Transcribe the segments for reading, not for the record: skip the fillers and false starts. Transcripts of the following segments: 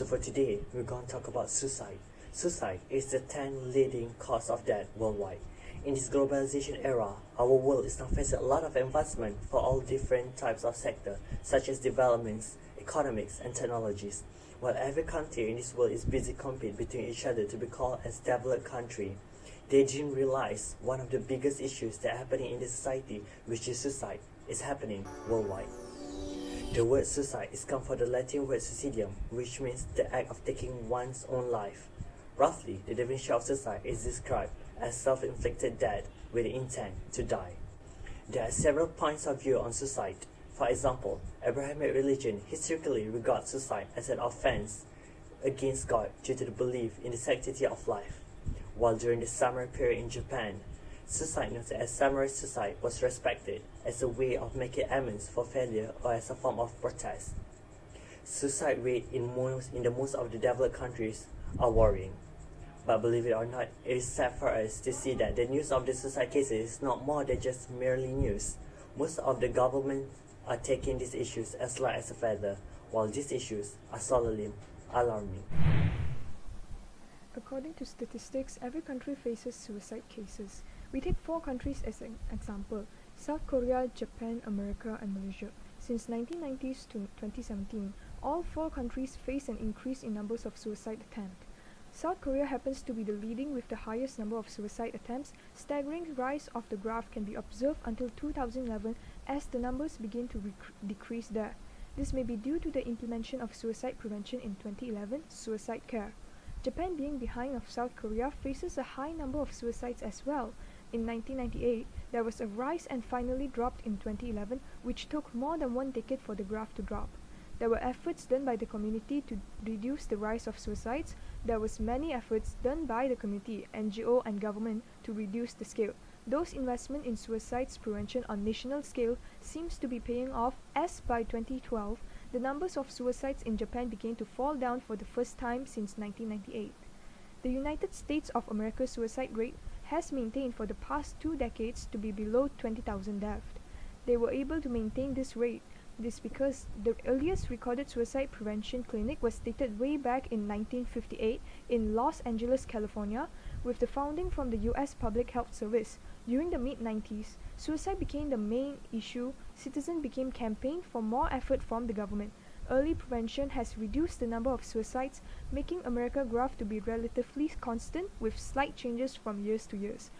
So for today, we're going to talk about suicide. Suicide is the 10th leading cause of death worldwide. In this globalization era, our world is now facing a lot of advancement for all different types of sectors, such as developments, economics, and technologies. While every country in this world is busy competing between each other to be called as developed country, they didn't realize one of the biggest issues that are happening in the society, which is suicide, is happening worldwide. The word suicide is come from the Latin word suicidium, which means the act of taking one's own life. Roughly, the definition of suicide is described as self-inflicted death with the intent to die. There are several points of view on suicide. For example, Abrahamic religion historically regards suicide as an offense against God due to the belief in the sanctity of life. While during the samurai period in Japan, suicide known as samurai suicide was respected as a way of making amends for failure or as a form of protest. Suicide rate in the most of the developed countries are worrying. But believe it or not, it is sad for us to see that the news of the suicide cases is not more than just merely news. Most of the governments are taking these issues as light as a feather, while these issues are solidly alarming. According to statistics, every country faces suicide cases. We take 4 countries as an example: South Korea, Japan, America, and Malaysia. Since 1990s to 2017, all 4 countries face an increase in numbers of suicide attempts. South Korea happens to be the leading with the highest number of suicide attempts. Staggering rise of the graph can be observed until 2011 as the numbers begin to decrease there. This may be due to the implementation of suicide prevention in 2011, suicide care. Japan, being behind of South Korea, faces a high number of suicides as well. In 1998, there was a rise and finally dropped in 2011, which took more than 1 decade for the graph to drop. There were efforts done by the community to reduce the rise of suicides. There was many efforts done by the community, NGO, and government to reduce the scale. Those investment in suicides prevention on national scale seems to be paying off, as by 2012, the numbers of suicides in Japan began to fall down for the first time since 1998. The United States of America's suicide rate has maintained for the past 2 decades to be below 20,000 deaths. They were able to maintain this rate. This because the earliest recorded suicide prevention clinic was stated way back in 1958 in Los Angeles, California, with the founding from the US Public Health Service. During the mid-90s, suicide became the main issue. Citizens became campaign for more effort from the government. Early prevention has reduced the number of suicides, making America's graph to be relatively constant with slight changes from years to years.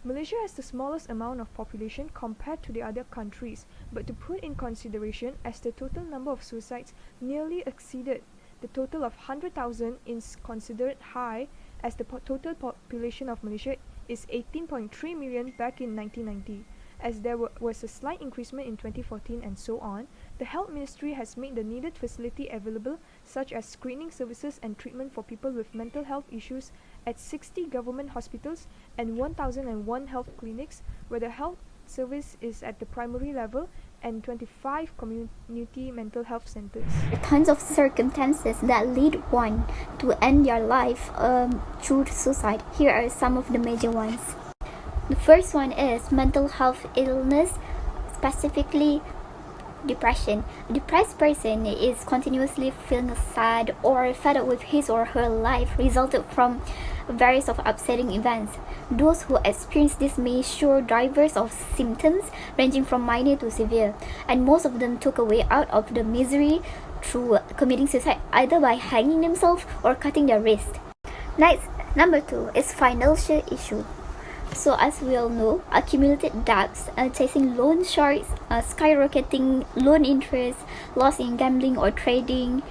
Malaysia has the smallest amount of population compared to the other countries, but to put in consideration, as the total number of suicides nearly exceeded the total of 100,000 is considered high, as the total population of Malaysia is 18.3 million back in 1990. As there was a slight increasement in 2014 and so on, the Health Ministry has made the needed facility available, such as screening services and treatment for people with mental health issues at 60 government hospitals and 1,001 health clinics, where the health service is at the primary level, and 25 community mental health centers. There are tons of circumstances that lead one to end their life through suicide. Here are some of the major ones. The first one is mental health illness, specifically depression. A depressed person is continuously feeling sad or fed up with his or her life, resulted from various of upsetting events. Those who experience this may show diverse of symptoms ranging from minor to severe, and most of them took a way out of the misery through committing suicide, either by hanging themselves or cutting their wrist. Next, number 2 is financial issue. So as we all know, accumulated debts, chasing loan sharks, skyrocketing loan interest, loss in gambling or trading,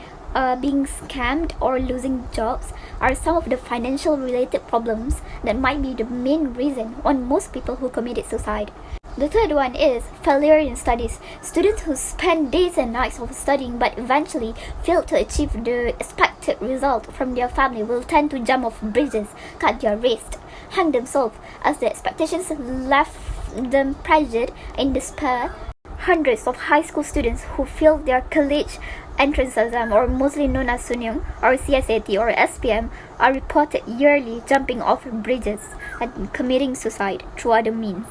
being scammed or losing jobs are some of the financial related problems that might be the main reason on most people who committed suicide. The third one is failure in studies. Students who spend days and nights of studying but eventually fail to achieve the expected result from their family will tend to jump off bridges, cut their wrist, hang themselves, as the expectations left them pressured in despair. Hundreds of high school students who failed their college entrance exam, or mostly known as Sunyung or CSAT or SPM, are reported yearly jumping off bridges and committing suicide through other means.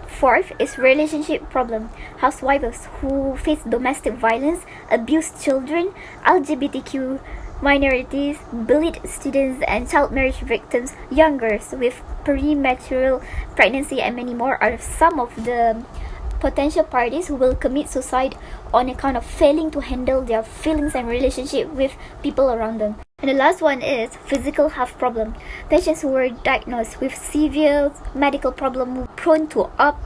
Fourth is relationship problem. Housewives who face domestic violence, abused children, LGBTQ minorities, bullied students, and child marriage victims, young girls with premature pregnancy, and many more are some of the potential parties who will commit suicide on account of failing to handle their feelings and relationship with people around them. And the last one is physical health problem. Patients who were diagnosed with severe medical problem were prone to opt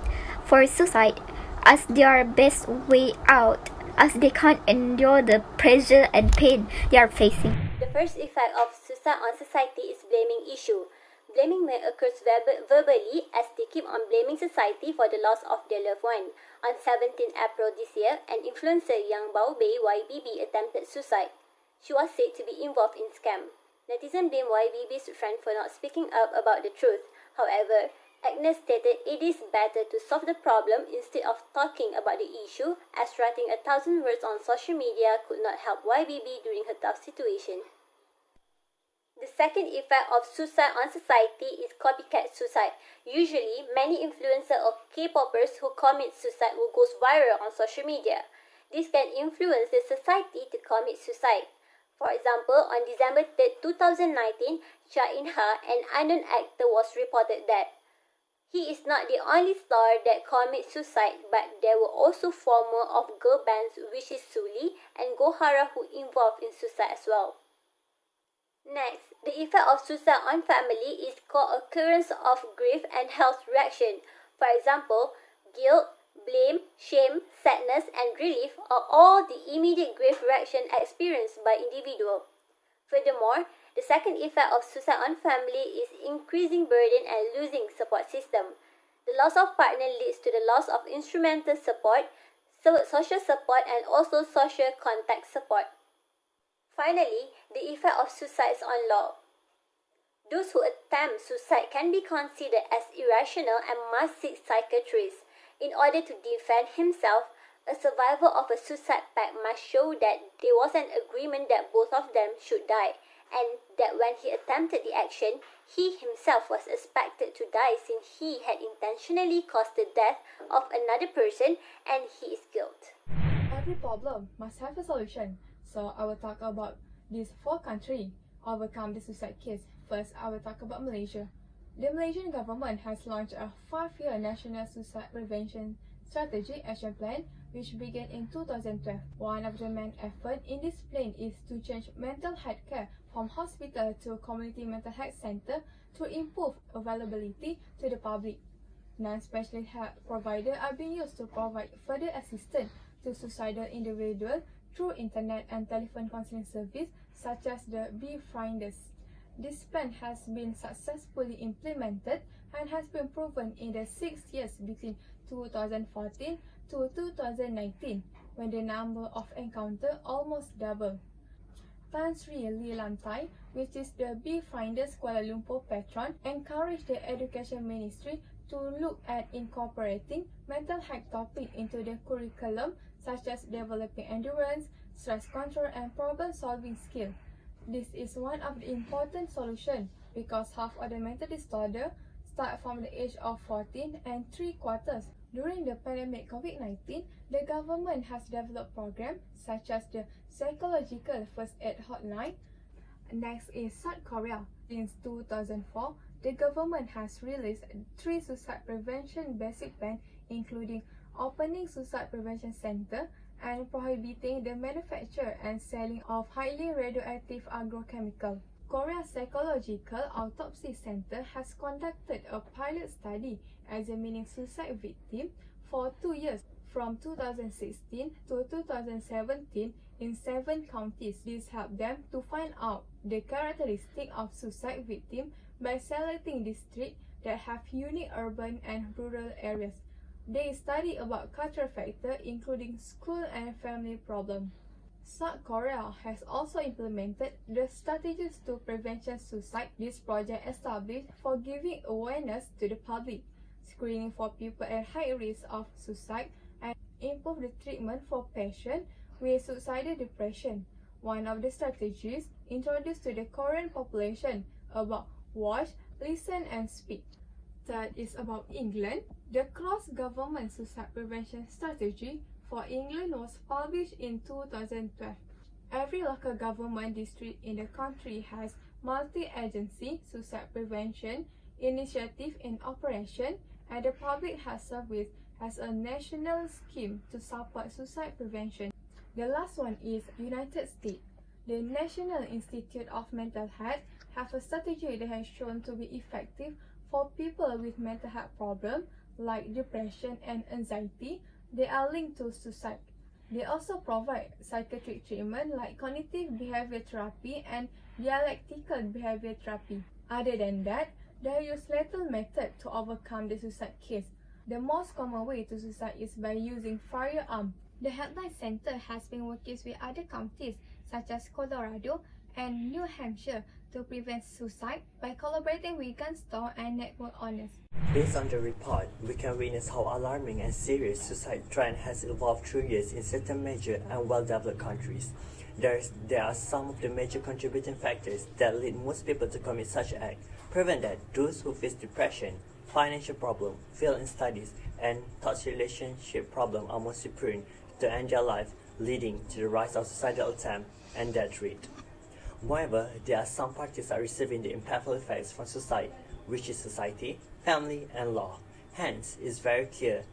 for suicide as their best way out, as they can't endure the pressure and pain they are facing. The first effect of suicide on society is blaming issue. Blaming may occur verbally as they keep on blaming society for the loss of their loved one. On 17 April this year, an influencer Yang Baobei YBB attempted suicide. She was said to be involved in scam. Netizens blame YBB's friend for not speaking up about the truth. However, Agnes stated it is better to solve the problem instead of talking about the issue, as writing 1,000 words on social media could not help YBB during her tough situation. The second effect of suicide on society is copycat suicide. Usually, many influencers or K-popers who commit suicide will go viral on social media. This can influence the society to commit suicide. For example, on December 3, 2019, Cha In-ha, an unknown actor, was reported dead. He is not the only star that commits suicide, but there were also former of girl bands which is Suli and Gohara who involved in suicide as well. Next, the effect of suicide on family is co-occurrence of grief and health reaction. For example, guilt, blame, shame, sadness, and relief are all the immediate grief reaction experienced by individual. Furthermore, the second effect of suicide on family is increasing burden and losing support system. The loss of partner leads to the loss of instrumental support, social support, and also social contact support. Finally, the effect of suicide on law. Those who attempt suicide can be considered as irrational and must seek psychiatrists. In order to defend himself, a survivor of a suicide pact must show that there was an agreement that both of them should die, and that when he attempted the action, he himself was expected to die since he had intentionally caused the death of another person and he is guilty. Every problem must have a solution. So I will talk about these 4 countries overcome the suicide case. First, I will talk about Malaysia. The Malaysian government has launched a 5-year National Suicide Prevention Strategy Action Plan, which began in 2012. One of the main efforts in this plan is to change mental health care from hospital to community mental health center to improve availability to the public. Non-specialist health providers are being used to provide further assistance to suicidal individuals through internet and telephone counseling service such as the Befrienders. This plan has been successfully implemented and has been proven in the 6 years between 2014 to 2019, when the number of encounters almost doubled. Tan Sri Lee Lam Thai, which is the Befrienders Kuala Lumpur patron, encouraged the Education Ministry to look at incorporating mental health topics into the curriculum, such as developing endurance, stress control, and problem-solving skills. This is one of the important solutions because half of the mental disorder start from the age of 14 and 3/4. During the pandemic COVID-19, the government has developed programs such as the Psychological First Aid Hotline. Next is South Korea. Since 2004, the government has released 3 suicide prevention basic plans, including opening suicide prevention center and prohibiting the manufacture and selling of highly radioactive agrochemical. Korea Psychological Autopsy Center has conducted a pilot study examining suicide victims for 2 years, from 2016 to 2017 in 7 counties. This helped them to find out the characteristics of suicide victims by selecting districts that have unique urban and rural areas. They study about cultural factors including school and family problems. South Korea has also implemented the strategies to prevent suicide. This project established for giving awareness to the public, screening for people at high risk of suicide, and improve the treatment for patients with suicidal depression. One of the strategies introduced to the Korean population about watch, listen, and speak. Third is about England. The Cross-Government Suicide Prevention Strategy for England was published in 2012. Every local government district in the country has multi-agency suicide prevention initiative in operation, and the Public Health Service has a national scheme to support suicide prevention. The last one is United States. The National Institute of Mental Health have a strategy that has shown to be effective for people with mental health problems like depression and anxiety. They are linked to suicide. They also provide psychiatric treatment like cognitive behavior therapy and dialectical behavior therapy. Other than that, they use lethal method to overcome the suicide case. The most common way to suicide is by using firearm. The Helpline Center has been working with other counties such as Colorado and New Hampshire to prevent suicide by collaborating with gun store and network owners. Based on the report, we can witness how alarming and serious suicide trend has evolved through years in certain major and well-developed countries. There are some of the major contributing factors that lead most people to commit such acts. Prevent that, those who face depression, financial problem, fail in studies, and toxic relationship problem are mostly prone to end their life, leading to the rise of suicidal attempt and death rate. Moreover, there are some parties that are receiving the impactful effects from suicide, which is society, family, and law. Hence, it's very clear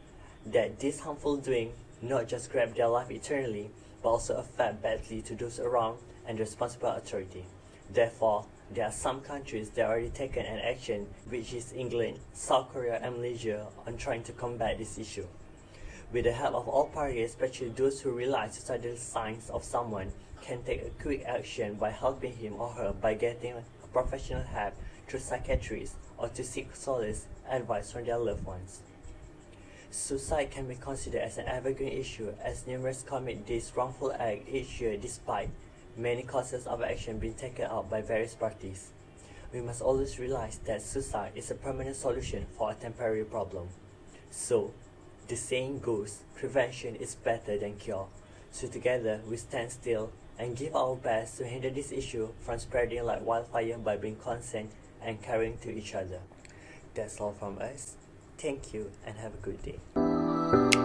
that this harmful doing not just grab their life eternally, but also affect badly to those around and the responsible authority. Therefore, there are some countries that already taken an action, which is England, South Korea, and Malaysia, on trying to combat this issue. With the help of all parties, especially those who realize suicidal signs of someone, can take a quick action by helping him or her by getting professional help through psychiatrists or to seek solace advice from their loved ones. Suicide can be considered as an evergreen issue as numerous commit this wrongful act each year despite many courses of action being taken out by various parties. We must always realize that suicide is a permanent solution for a temporary problem. So, the saying goes, prevention is better than cure. So together we stand still and give our best to handle this issue from spreading like wildfire by being constant and caring to each other. That's all from us. Thank you and have a good day.